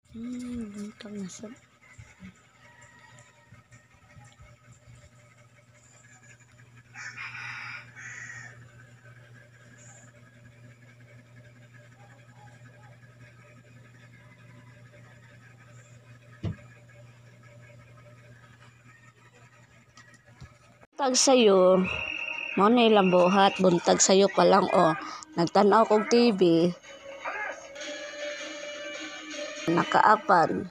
Buntag na sad. Buntag sayo, mo na ilang buhat, buntag sayo pa lang nagtanaw kog TV. Nakaapan.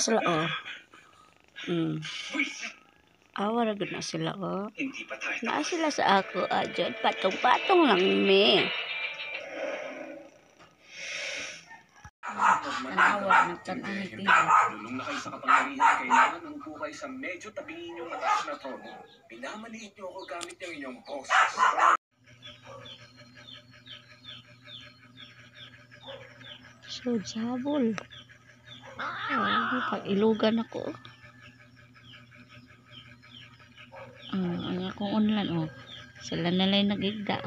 Sila Awa ra gud na sila Naa sila sa ako adyon patong-patong lang me. Tanawa nagtanaw ni TV. Nung na kayo sa kapangyarihan, kailangan ng buhay sa medyo tabingin yung mataas na trono. Pinamaliit niyo ako gamit ng inyong boses. So, jabol. Pag-ilugan ako. Ang akong online, Sila nalay nag-igda,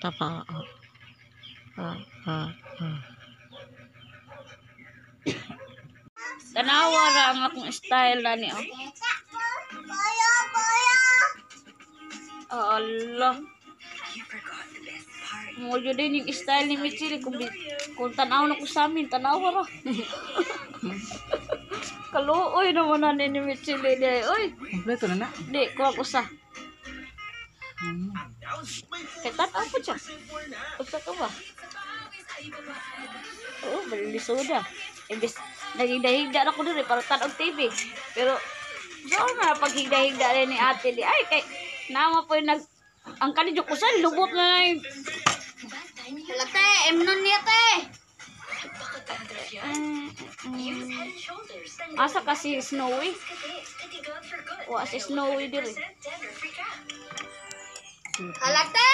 Tapa, Tanawa ra ang akong style na ni, Allah. Mo jud din yung style ni Michelle kung tanaw na ko sa amin, tanawa ra. Kaluoy naman na ni Michelle di. Oy. Kompleto na na. Di, kuha ko sa. Kaya tataw po siya. Usa ka ba? Bali soda. Imbes, nagigda-higda na ko dito para tanog TV. Pero, saan na paghigda-higda rin ni ate di. Ay, kay, nama po yung ang kanidyo ko sa lubot na yung. Halate, emnon niya te. Asa kasi Snowy? Wa si Snowy diri. Halate!